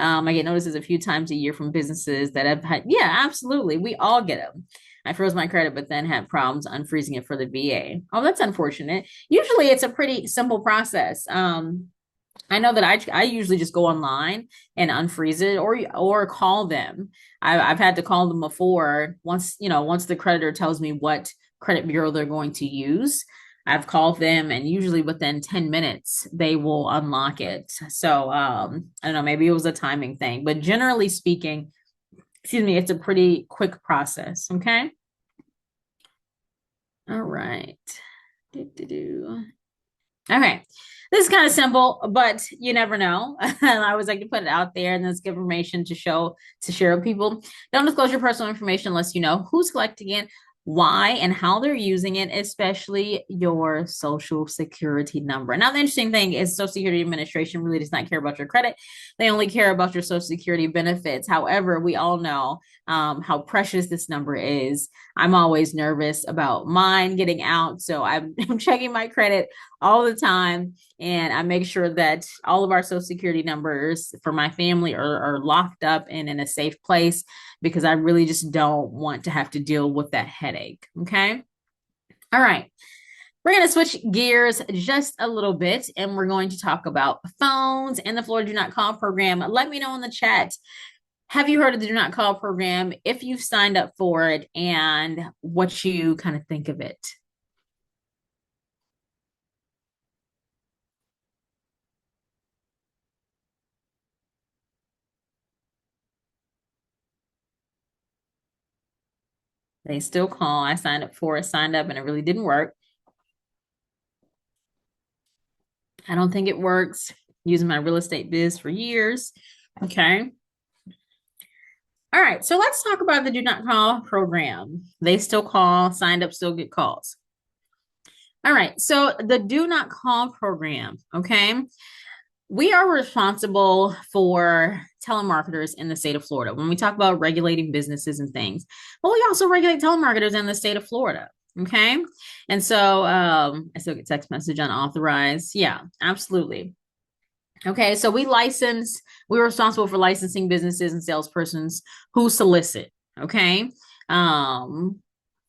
I get notices a few times a year from businesses that have had, yeah, absolutely. We all get them. I froze my credit, but then had problems unfreezing it for the VA. Oh, that's unfortunate. Usually it's a pretty simple process. I know that I usually just go online and unfreeze it or call them. I've had to call them before. Once the creditor tells me what credit bureau they're going to use, I've called them, and usually within 10 minutes they will unlock it. So I don't know, maybe it was a timing thing, but generally speaking, excuse me, it's a pretty quick process. Okay. All right. Okay. This is kind of simple, but you never know. I always like to put it out there, and let's give information to share with people. Don't disclose your personal information unless you know who's collecting it, why, and how they're using it, especially your social security number. Now, the interesting thing is Social Security Administration really does not care about your credit. They only care about your Social Security benefits. However, we all know how precious this number is. I'm always nervous about mine getting out, so I'm checking my credit all the time, and I make sure that all of our Social Security numbers for my family are locked up and in a safe place, because I really just don't want to have to deal with that headache. Okay. All right. We're going to switch gears just a little bit, and we're going to talk about phones and the Florida Do Not Call program. Let me know in the chat, have you heard of the Do Not Call program? If you've signed up for it, and what you kind of think of it. They still call. I signed up for it, signed up, and it really didn't work. I don't think it works. Using my real estate biz for years. Okay. All right. So let's talk about the Do Not Call program. They still call, signed up, still get calls. All right. So the do not call program, okay? We are responsible for telemarketers in the state of Florida. When we talk about regulating businesses and things, but we also regulate telemarketers in the state of Florida. Okay. And so I still get text message unauthorized. Yeah, absolutely. Okay. So we're responsible for licensing businesses and salespersons who solicit. Okay. Um,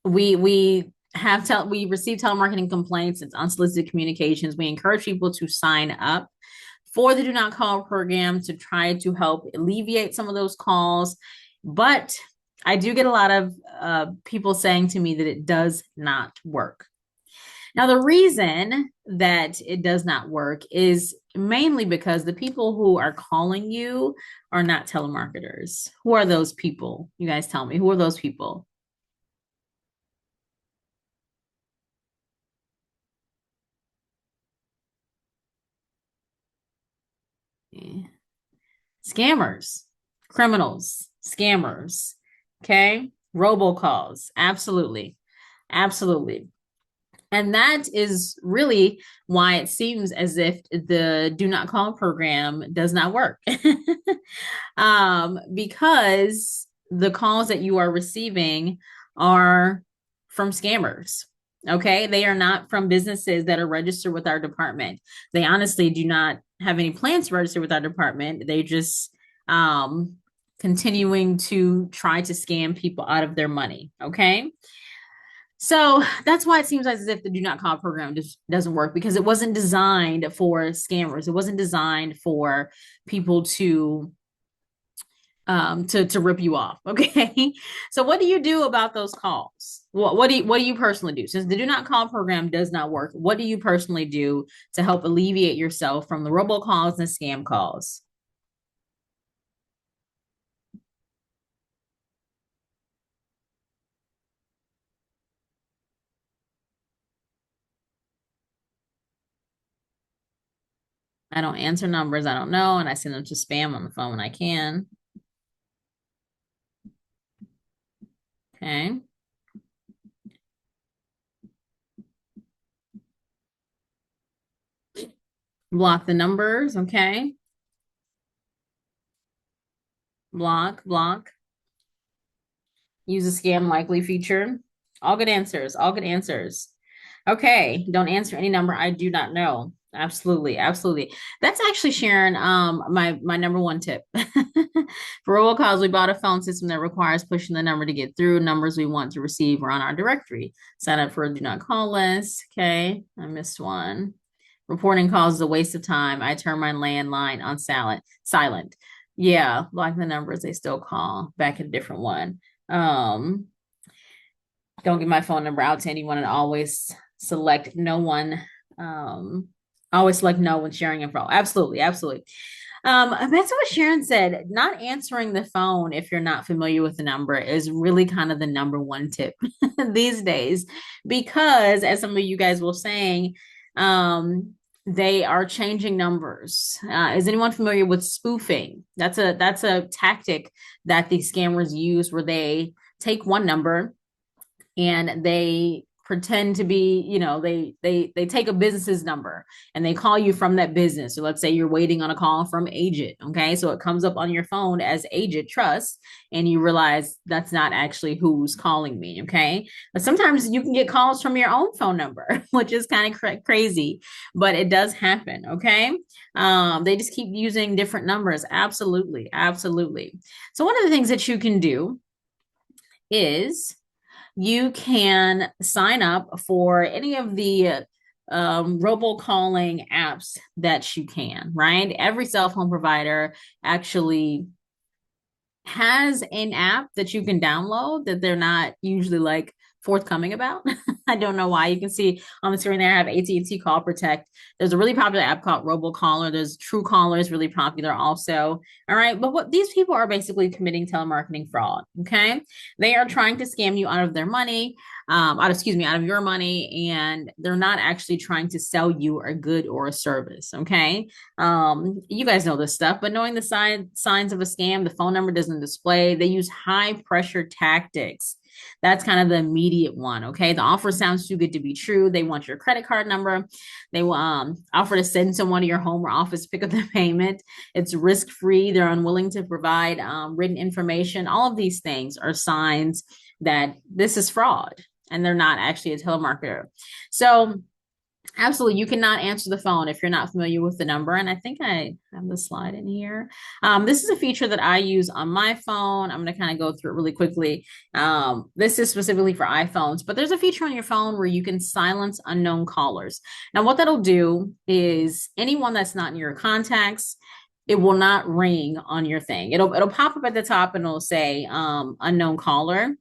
we receive telemarketing complaints. It's unsolicited communications. We encourage people to sign up for the do not call program to try to help alleviate some of those calls. But I do get a lot of people saying to me that it does not work. Now, the reason that it does not work is mainly because the people who are calling you are not telemarketers. Who are those people? You guys tell me. Who are those people? Scammers, criminals, scammers. Okay. Robocalls. Absolutely. Absolutely. And that is really why it seems as if the do not call program does not work. Because the calls that you are receiving are from scammers. Okay. They are not from businesses that are registered with our department. They honestly do not have any plans to register with our department. They just continuing to try to scam people out of their money. Okay. So that's why it seems as if the do not call program just doesn't work, because it wasn't designed for scammers. It wasn't designed for people to rip you off. Okay. So what do you do about those calls? What do you personally do? Since the do not call program does not work, what do you personally do to help alleviate yourself from the robocalls and scam calls? I don't answer numbers I don't know, and I send them to spam on the phone when I can. Okay. Block the numbers. Okay. Block. Use a scam likely feature. All good answers. All good answers. Okay. Don't answer any number I do not know. Absolutely. That's actually, Sharon, my number one tip. For robocalls, we bought a phone system that requires pushing the number to get through. Numbers we want to receive are on our directory. Sign up for a do not call list. Okay. I missed one. Reporting calls is a waste of time. I turn my landline on silent. Yeah, block the numbers they still call. Back at a different one. Um, don't give my phone number out to anyone, and always select no one. Always select no when sharing info. Absolutely. That's what Sharon said. Not answering the phone if you're not familiar with the number is really kind of the number one tip these days, because as some of you guys were saying, they are changing numbers. Is anyone familiar with spoofing? That's a tactic that these scammers use, where they take one number and they pretend to be, they take a business's number and they call you from that business. So let's say you're waiting on a call from Agent. Okay. So it comes up on your phone as Agent Trust, and you realize that's not actually who's calling me. Okay. But sometimes you can get calls from your own phone number, which is kind of crazy, but it does happen. Okay. They just keep using different numbers. Absolutely. So one of the things that you can do is you can sign up for any of the robocalling apps that you can, right? Every cell phone provider actually has an app that you can download that they're not usually like forthcoming about. I don't know why. You can see on the screen there, I have AT&T Call Protect. There's a really popular app called Robocaller. There's Truecaller is really popular also. All right. But what these people are basically committing telemarketing fraud. Okay. They are trying to scam you out of their money, out of your money, and they're not actually trying to sell you a good or a service. Okay. You guys know this stuff, but knowing the signs of a scam, the phone number doesn't display. They use high pressure tactics That's kind of the immediate one. Okay. The offer sounds too good to be true. They want your credit card number. They will offer to send someone to your home or office, pick up the payment. It's risk-free. They're unwilling to provide written information. All of these things are signs that this is fraud and they're not actually a telemarketer. So absolutely, you cannot answer the phone if you're not familiar with the number. And I think I have the slide in here. This is a feature that I use on my phone. I'm going to kind of go through it really quickly. This is specifically for iPhones, but there's a feature on your phone where you can silence unknown callers. Now, what that'll do is anyone that's not in your contacts, it will not ring on your thing. It'll pop up at the top and it'll say unknown caller,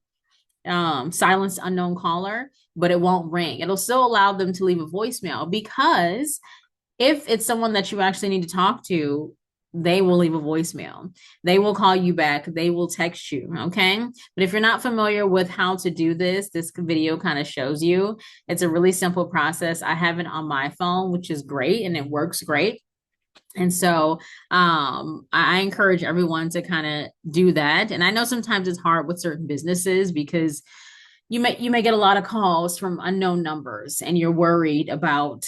silence unknown caller, but it won't ring. It'll still allow them to leave a voicemail, because if it's someone that you actually need to talk to, they will leave a voicemail. They will call you back. They will text you. Okay. But if you're not familiar with how to do this, this video kind of shows you. It's a really simple process. I have it on my phone, which is great, and it works great. And so I encourage everyone to kind of do that. And I know sometimes it's hard with certain businesses because you may get a lot of calls from unknown numbers and you're worried about,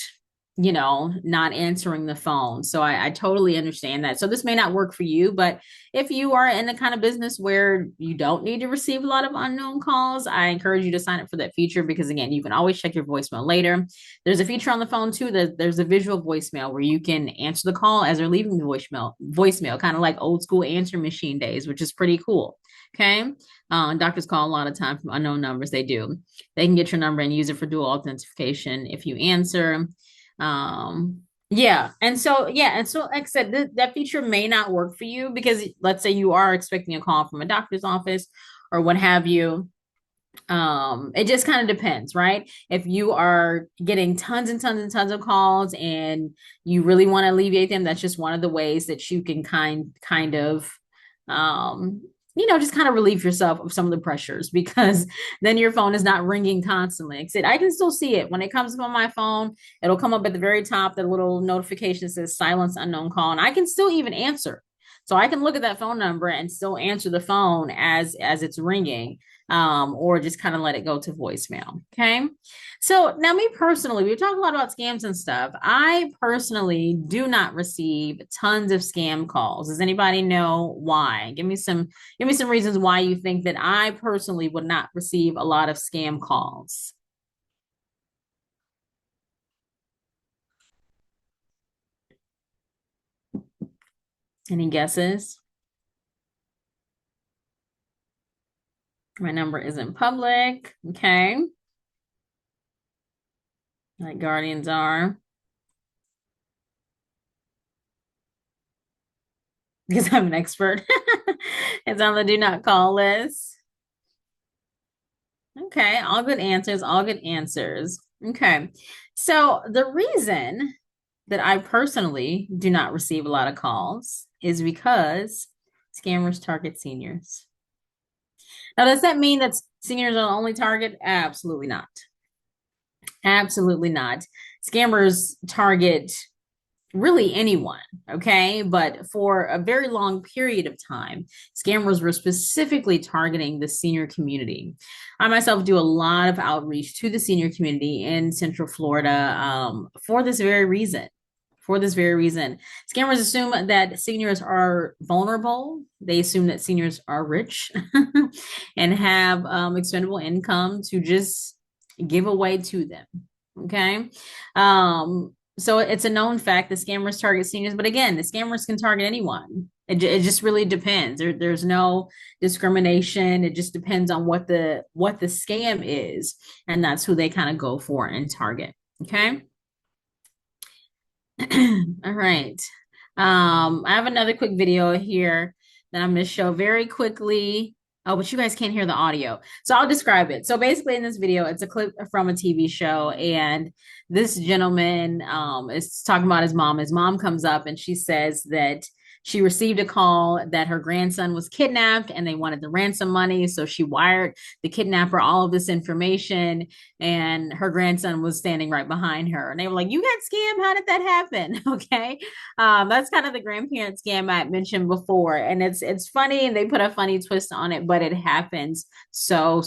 not answering the phone. So I totally understand that. So this may not work for you, but if you are in the kind of business where you don't need to receive a lot of unknown calls, I encourage you to sign up for that feature, because again, you can always check your voicemail later. There's a feature on the phone too, that there's a visual voicemail where you can answer the call as they're leaving the voicemail, kind of like old school answer machine days, which is pretty cool. Okay. Doctors call a lot of time from unknown numbers. They do. They can get your number and use it for dual authentication if you answer. And so like I said, that feature may not work for you, because let's say you are expecting a call from a doctor's office or what have you. It just kind of depends, right? If you are getting tons and tons and tons of calls and you really want to alleviate them, that's just one of the ways that you can kind of just kind of relieve yourself of some of the pressures, because then your phone is not ringing constantly. Like I said, I can still see it when it comes up on my phone. It'll come up at the very top, that little notification that says silence unknown call, and I can still even answer. So I can look at that phone number and still answer the phone as it's ringing, or just kind of let it go to voicemail. Okay. So now, me personally, we talk a lot about scams and stuff. I personally do not receive tons of scam calls. Does anybody know why? Give me some reasons why you think that I personally would not receive a lot of scam calls. Any guesses? My number isn't public. Okay. Like guardians are. Because I'm an expert. It's on the do not call list. Okay. All good answers. All good answers. Okay. So the reason that I personally do not receive a lot of calls is because scammers target seniors. Now, does that mean that seniors are the only target? Absolutely not. Absolutely not. Scammers target really anyone, okay? But for a very long period of time, scammers were specifically targeting the senior community. I myself do a lot of outreach to the senior community in Central Florida for this very reason. Scammers assume that seniors are vulnerable. They assume that seniors are rich and have expendable income to just give away to them. Okay. So it's a known fact that scammers target seniors, but again, the scammers can target anyone. It just really depends. There's no discrimination. It just depends on what the scam is, and that's who they kind of go for and target. Okay. All right. I have another quick video here that I'm going to show very quickly. Oh, but you guys can't hear the audio. So I'll describe it. So basically in this video, it's a clip from a TV show, and this gentleman is talking about his mom. His mom comes up and she says that She received a call that her grandson was kidnapped and they wanted the ransom money. So she wired the kidnapper all of this information, and her grandson was standing right behind her. And they were like, "You got scammed? How did that happen?" Okay. That's kind of the grandparent scam I mentioned before. And it's funny, and they put a funny twist on it, but it happens so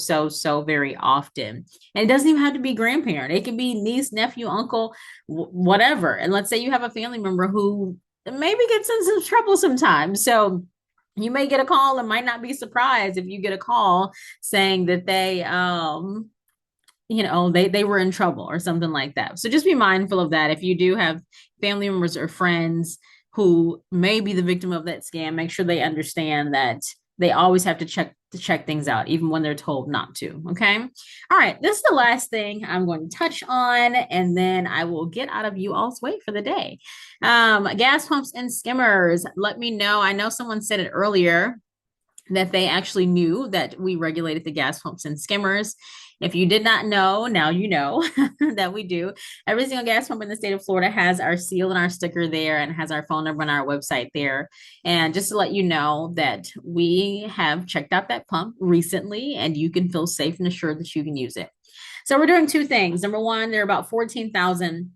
very often. And it doesn't even have to be grandparent. It can be niece, nephew, uncle, whatever. And let's say you have a family member who maybe gets in some trouble sometimes. So you may get a call and might not be surprised if you get a call saying that they were in trouble or something like that. So just be mindful of that. If you do have family members or friends who may be the victim of that scam, make sure they understand that they always have to check things out, even when they're told not to. Okay. All right. This is the last thing I'm going to touch on, and then I will get out of you all's way for the day. Gas pumps and skimmers. Let me know. I know someone said it earlier that they actually knew that we regulated the gas pumps and skimmers. If you did not know, now you know that we do. Every single gas pump in the state of Florida has our seal and our sticker there, and has our phone number and our website there. And just to let you know that we have checked out that pump recently, and you can feel safe and assured that you can use it. So we're doing two things. Number one, there are about 14,000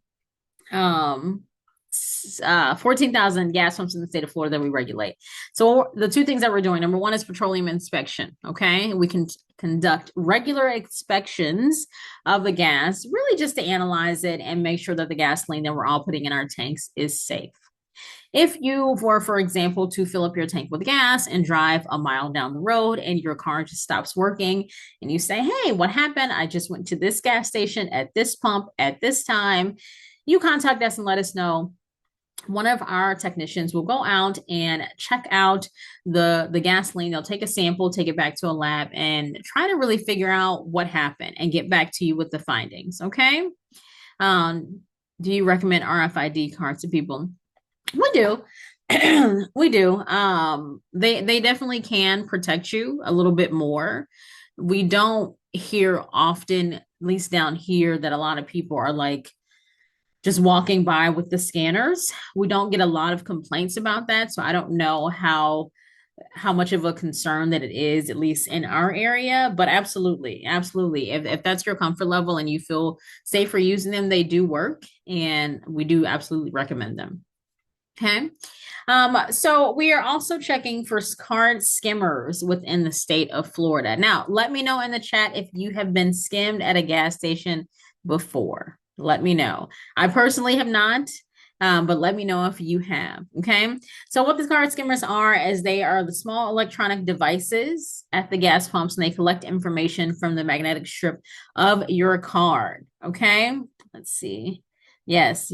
gas pumps in the state of Florida that we regulate. So the two things that we're doing, number one is petroleum inspection. Okay. We can conduct regular inspections of the gas, really just to analyze it and make sure that the gasoline that we're all putting in our tanks is safe. If you were, for example, to fill up your tank with gas and drive a mile down the road and your car just stops working and you say, "Hey, what happened? I just went to this gas station at this pump at this time," you contact us and let us know. One of our technicians will go out and check out the gasoline. They'll take a sample, take it back to a lab, and try to really figure out what happened and get back to you with the findings. Okay. Do you recommend RFID cards to people? We do. We do. They definitely can protect you a little bit more. We don't hear often, at least down here, that a lot of people are like just walking by with the scanners. We don't get a lot of complaints about that, so I don't know how much of a concern that it is, at least in our area. But absolutely, if that's your comfort level and you feel safer using them, they do work, and we do absolutely recommend them. Okay. So we are also checking for card skimmers within the state of Florida. Now, let me know in the chat if you have been skimmed at a gas station before. Let me know. I personally have not, but let me know if you have. Okay. So what the card skimmers are is they are the small electronic devices at the gas pumps, and they collect information from the magnetic strip of your card. Okay. Let's see. Yes.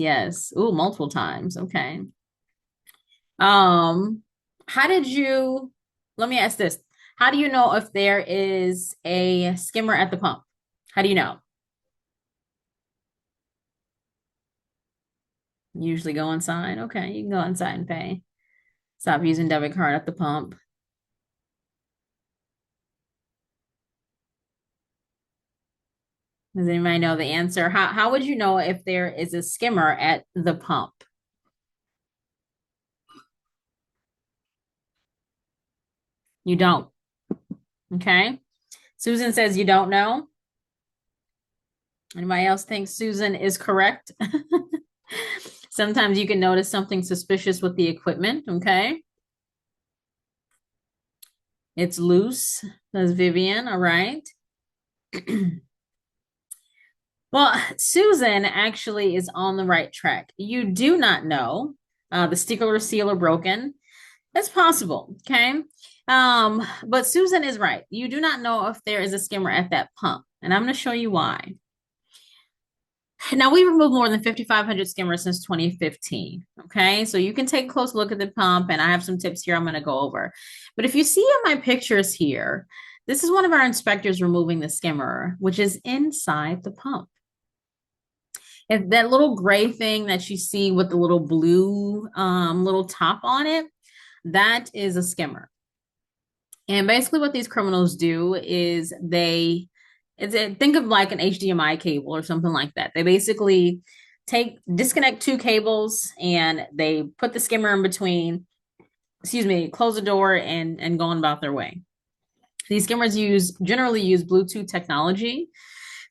Ooh, multiple times. Okay. How did you, let me ask this. How do you know if there is a skimmer at the pump? How do you know? You usually go inside. Okay, you can go inside and pay. Stop using debit card at the pump. Does anybody know the answer? How would you know if there is a skimmer at the pump? You don't. Okay. Susan says you don't know. Anybody else think Susan is correct? Sometimes you can notice something suspicious with the equipment. Okay. It's loose, says Vivian. All right. Well, Susan actually is on the right track. You do not know. The sticker or seal are broken. That's possible. Okay. But Susan is right. You do not know if there is a skimmer at that pump. And I'm going to show you why. Now, we removed more than 5,500 skimmers since 2015. Okay. So you can take a close look at the pump, and I have some tips here I'm going to go over. But if you see in my pictures here, this is one of our inspectors removing the skimmer, which is inside the pump. If that little gray thing that you see with the little blue little top on it, that is a skimmer. And basically what these criminals do is think of like an HDMI cable or something like that. They basically disconnect two cables, and they put the skimmer in between, excuse me, close the door and go on about their way. These skimmers generally use Bluetooth technology.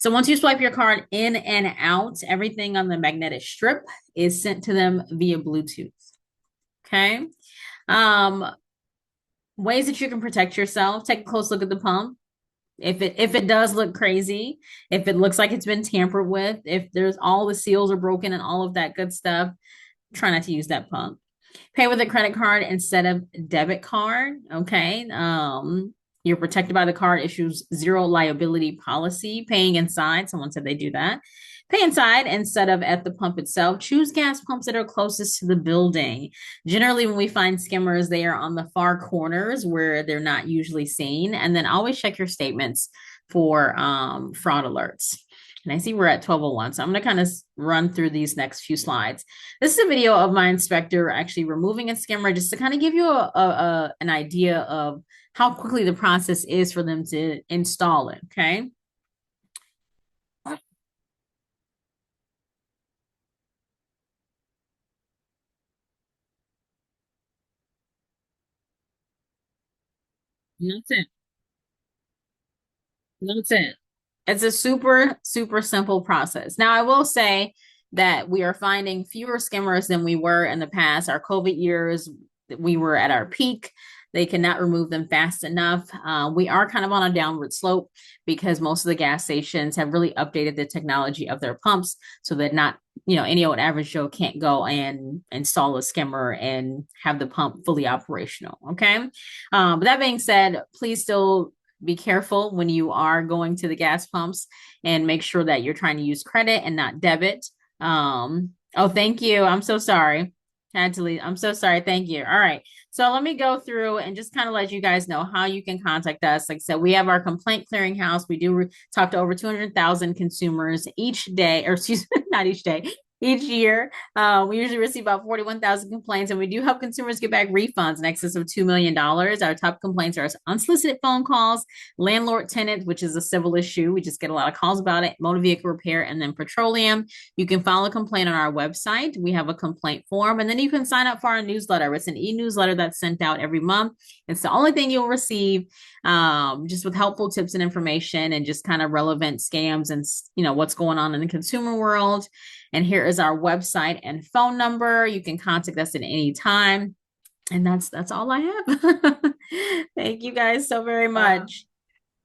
So once you swipe your card in and out, everything on the magnetic strip is sent to them via Bluetooth. Okay. Um, Ways that you can protect yourself. Take a close look at the pump. If it does look crazy, if it looks like it's been tampered with, if there's all the seals are broken and all of that good stuff, try not to use that pump. Pay with a credit card instead of debit card. Okay. You're protected by the card issues zero liability policy. Paying inside. Someone said they do that. Pay inside instead of at the pump itself. Choose gas pumps that are closest to the building. Generally, when we find skimmers, they are on the far corners where they're not usually seen. And then always check your statements for fraud alerts. And I see we're at 12:01, so I'm going to kind of run through these next few slides. This is a video of my inspector actually removing a skimmer just to kind of give you an idea of how quickly the process is for them to install it, okay? That's it. That's it. It's a super, super simple process. Now, I will say that we are finding fewer skimmers than we were in the past. Our COVID years, we were at our peak. They cannot remove them fast enough. We are kind of on a downward slope because most of the gas stations have really updated the technology of their pumps so that not, any old average Joe can't go and install a skimmer and have the pump fully operational. Okay. But that being said, please still be careful when you are going to the gas pumps and make sure that you're trying to use credit and not debit. Oh, thank you. I'm so sorry. Had to leave. I'm so sorry. Thank you. All right. So let me go through and just kind of let you guys know how you can contact us. Like I said, we have our complaint clearinghouse. We do talk to over 200,000 consumers each day, or excuse me, not each day, each year. We usually receive about 41,000 complaints, and we do help consumers get back refunds in excess of $2 million. Our top complaints are unsolicited phone calls, landlord tenant, which is a civil issue. We just get a lot of calls about it, motor vehicle repair, and then petroleum. You can file a complaint on our website. We have a complaint form, and then you can sign up for our newsletter. It's an e-newsletter that's sent out every month. It's the only thing you'll receive, just with helpful tips and information and just kind of relevant scams and what's going on in the consumer world. And here is our website and phone number. You can contact us at any time. And that's all I have. Thank you guys so very much.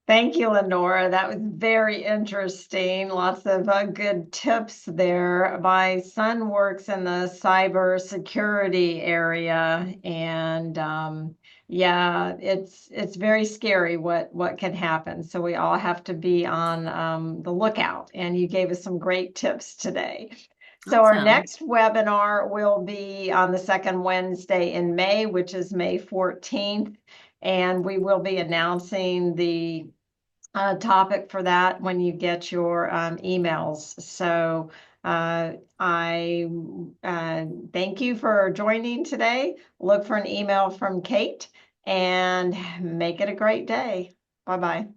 Thank you, Lenora. That was very interesting. Lots of good tips there. My son works in the cyber security area, and yeah, it's very scary what can happen. So we all have to be on the lookout. And you gave us some great tips today. So our Awesome. next webinar will be on the second Wednesday in May, which is May 14th. And we will be announcing the topic for that when you get your emails. So I thank you for joining today. Look for an email from Kate and make it a great day. Bye-bye.